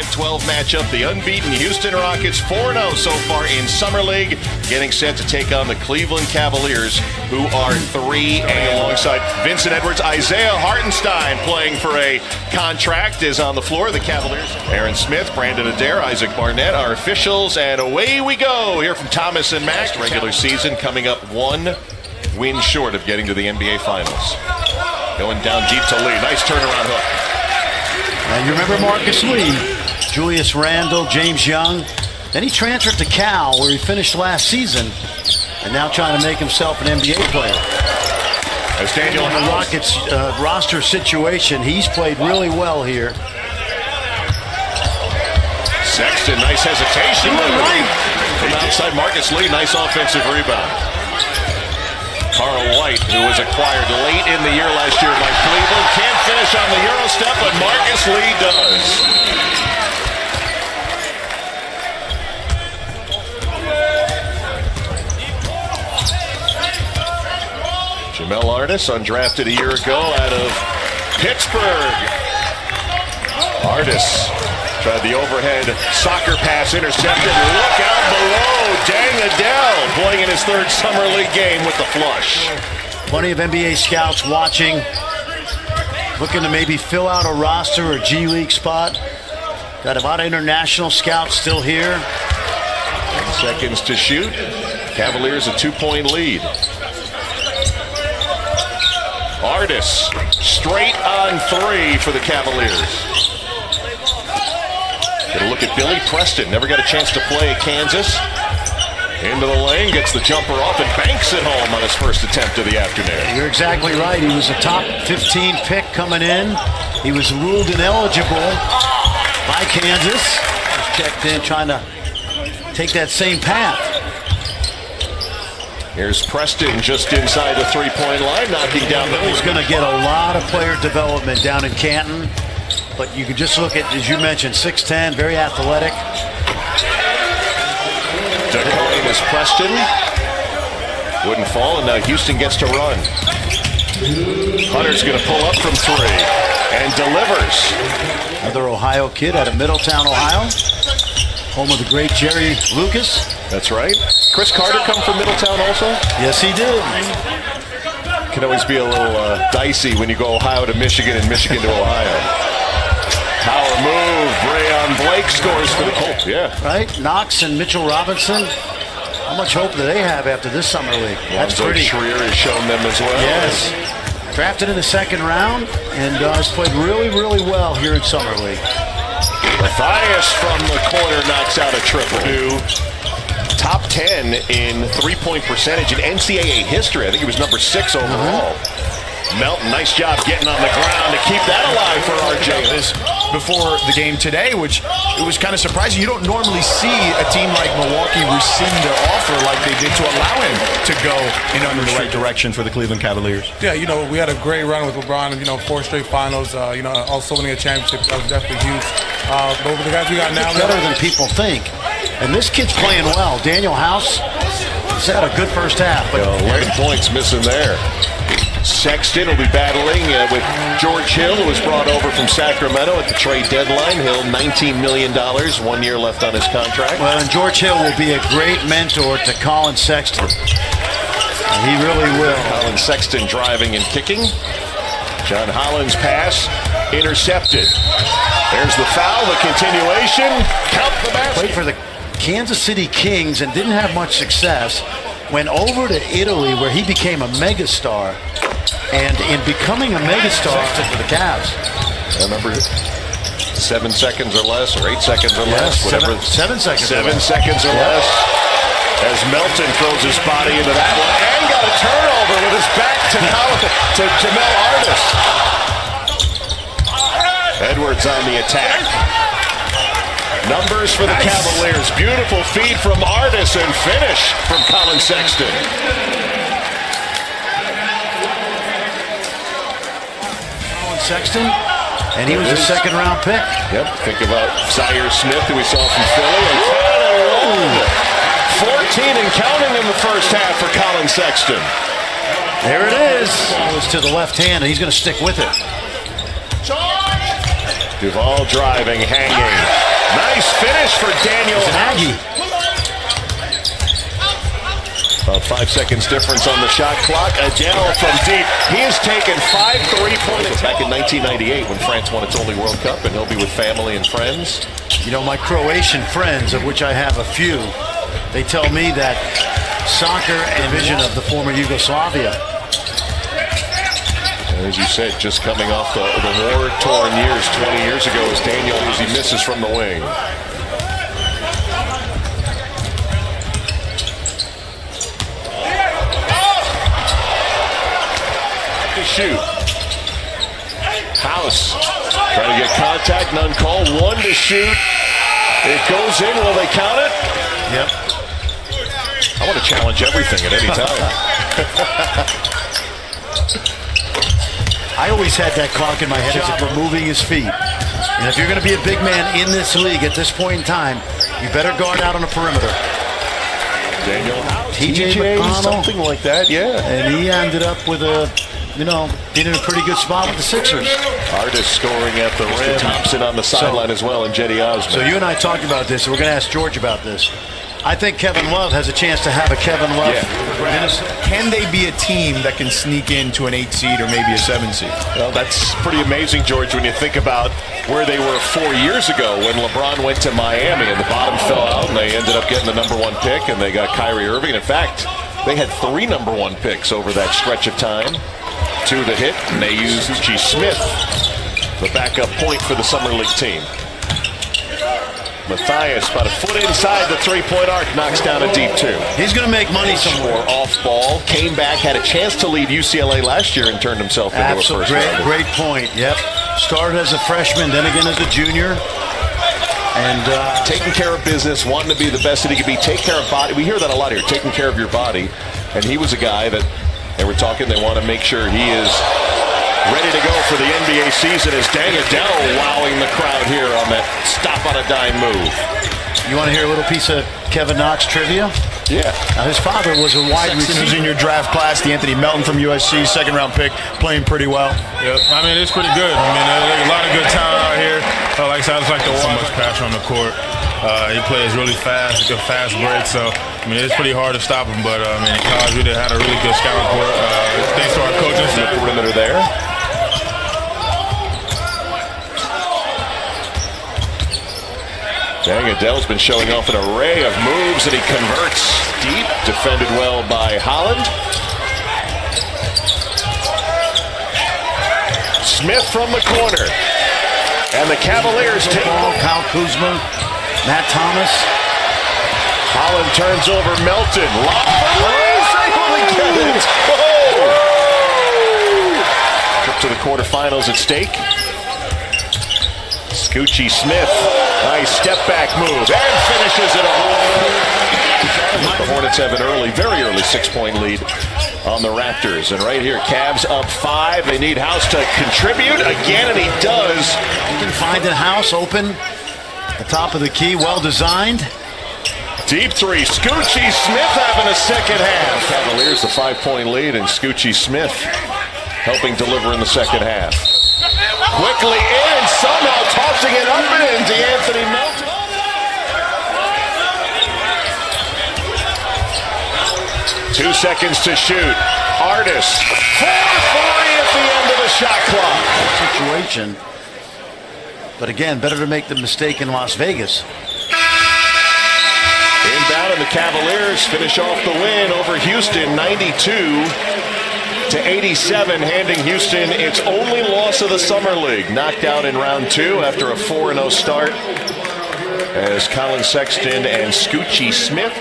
5-12 matchup. The unbeaten Houston Rockets 4-0 so far in Summer League, getting set to take on the Cleveland Cavaliers, who are 3-0. Alongside Vincent Edwards, Isaiah Hartenstein playing for a contract is on the floor. The Cavaliers, Aaron Smith, Brandon Adair, Isaac Barnett, our officials, and away we go here from Thomas and Mack. Regular season coming up 1 win short of getting to the NBA Finals. Going down deep to Lee. Nice turnaround hook. And you remember Marcus Lee, Julius Randle, James Young. Then he transferred to Cal, where he finished last season, and now trying to make himself an NBA player. As Daniel in the Rockets roster situation, he's played really well here. Sexton, nice hesitation. From outside, Marcus Lee, nice offensive rebound. Carl White, who was acquired late in the year last year by Cleveland, can't finish on the Euro step, but Marcus Lee does. Jamel Artis, undrafted a year ago out of Pittsburgh. Artis tried the overhead soccer pass, intercepted. Look out below. Dang Adele playing in his 3rd Summer League game with the flush. Plenty of NBA scouts watching, looking to maybe fill out a roster or G League spot. Got a lot of international scouts still here. 10 seconds to shoot. Cavaliers a 2-point lead. Artis straight on 3 for the Cavaliers. Get a look at Billy Preston. Never got a chance to play at Kansas. Into the lane, gets the jumper off and banks it home on his first attempt of the afternoon. You're exactly right. He was a top 15 pick coming in. He was ruled ineligible by Kansas. Just checked in, trying to take that same path. Here's Preston just inside the 3-point line, knocking down the... He's going to get a lot of player development down in Canton. But you can just look at, as you mentioned, 6'10", very athletic. Decline is Preston. Wouldn't fall, and now Houston gets to run. Hunter's going to pull up from 3 and delivers. Another Ohio kid out of Middletown, Ohio. Home of the great Jerry Lucas. That's right. Chris Carter come from Middletown also? Yes, he did. Can always be a little dicey when you go Ohio to Michigan and Michigan to Ohio. Power move. Rayon Blake scores for the Colts. Yeah. Right? Knox and Mitchell Robinson. How much hope do they have after this Summer League? That's pretty. Schreier has shown them as well. Yes. Drafted in the 2nd round and has played really, really well here in Summer League. Matthias from the corner knocks out a triple. Top 10 in 3-point percentage in NCAA history. I think he was number 6 overall. Melton, nice job getting on the ground to keep that alive for RJ. This before the game today, which it was kind of surprising. You don't normally see a team like Milwaukee rescind their offer like they did to allow him to go in the right direction for the Cleveland Cavaliers. Yeah, you know, we had a great run with LeBron, 4 straight finals, also winning a championship. That was definitely huge. But with the guys we got now, it's better than people think. And this kid's playing well. Daniel House has had a good first half. But 11 points missing there. Sexton will be battling with George Hill, who was brought over from Sacramento at the trade deadline. Hill, $19 million, 1 year left on his contract. Well, and George Hill will be a great mentor to Colin Sexton. He really will. Colin Sexton driving and kicking. John Holland's pass intercepted. There's the foul, the continuation. Count the basket. Played for the Kansas City Kings and didn't have much success. Went over to Italy, where he became a megastar. And in becoming a megastar for the Cavs. I remember 7 seconds or less, or 8 seconds or less, whatever. 7 seconds. 7 seconds or less. As Melton throws his body into that one and got a turnover with his back to Jamel Artis. Edwards on the attack. Numbers for the Cavaliers. Beautiful feed from Artis and finish from Colin Sexton. Sexton, and he was a 2nd round pick. Yep, think about Zaire Smith, who we saw from Philly. And 14 and counting in the first half for Colin Sexton. There it is. It was to the left hand, and he's going to stick with it. Duvall driving, hanging. Nice finish for Daniel Aggie. About 5 seconds difference on the shot clock. Adele from deep. He has taken 5 3-pointers back in 1998 when France won its only World Cup, and he'll be with family and friends. You know, my Croatian friends, of which I have a few, they tell me that soccer and vision of the former Yugoslavia. As you said, just coming off the war-torn years 20 years ago as Daniel, as he misses from the wing. To shoot. House trying to get contact, none called. 1 to shoot. It goes in. Will they count it? Yep. I want to challenge everything at any time. I always had that clock in my head as if we're moving his feet. And if you're going to be a big man in this league at this point in time, you better guard out on the perimeter. Daniel House, TJ McConnell, something like that, yeah. And he ended up with a, you know, being in a pretty good spot with the Sixers. Artist scoring at the rim. Thompson on the sideline as well, and Jetty Osman. So you and I talked about this, and we're going to ask George about this. I think Kevin Love has a chance to have a Kevin Love. Yeah. Can they be a team that can sneak into an 8 seed or maybe a 7 seed? Well, that's pretty amazing, George, when you think about where they were 4 years ago when LeBron went to Miami and the bottom fell out and they ended up getting the #1 pick and they got Kyrie Irving. And in fact, they had 3 #1 picks over that stretch of time. 2 that hit, and they used G. Smith, the backup point for the Summer League team. Matthias, about a foot inside the 3-point arc, knocks down a deep 2. He's going to make money somewhere. Off ball, came back, had a chance to lead UCLA last year and turned himself into a first rounder. Great point. Yep. Started as a freshman, then again as a junior. And taking care of business, wanting to be the best that he could be, take care of body. We hear that a lot here, taking care of your body. And he was a guy that they were talking, they want to make sure he is ready to go for the NBA season as Daniel wowing the crowd here on that stop on a dime move. You want to hear a little piece of Kevin Knox trivia? Yeah. Now, his father was a wide receiver. Who's in your draft class, the Anthony Melton from USC, 2nd-round pick, playing pretty well. Yep. I mean, it's pretty good. I mean, there's a lot of good talent out here. Like I said, I just like to watch. So much passion on the court. He plays really fast, good fast break. So, I mean, it's pretty hard to stop him. But, I mean, in college, we had a really good scout report. Thanks to our coaching staff. The perimeter there. Dang, Adele's been showing off an array of moves that he converts deep. Defended well by Holland. Smith from the corner. And the Cavaliers take ball. Kyle Kuzma, Matt Thomas. Holland turns over Melton. Lob for Reeves. Able to get it. Whoa! Trip to the quarterfinals at stake. Scoochie Smith, nice step back move, and finishes it off. The Hornets have an very early 6-point lead on the Raptors. And right here, Cavs up 5. They need House to contribute again, and he does. You can find the House open, the top of the key, well designed. Deep 3, Scoochie Smith having a second half. Cavaliers the 5-point lead, and Scoochie Smith helping deliver in the second half. Quickly in, somehow tossing it up and into Anthony Melton. Two seconds to shoot. Artist, 4-3 at the end of the shot clock. Situation. But again, better to make the mistake in Las Vegas. Inbound, and the Cavaliers finish off the win over Houston, 92-87, handing Houston its only loss of the Summer League. Knocked out in round 2 after a 4-0 start as Colin Sexton and Scoochie Smith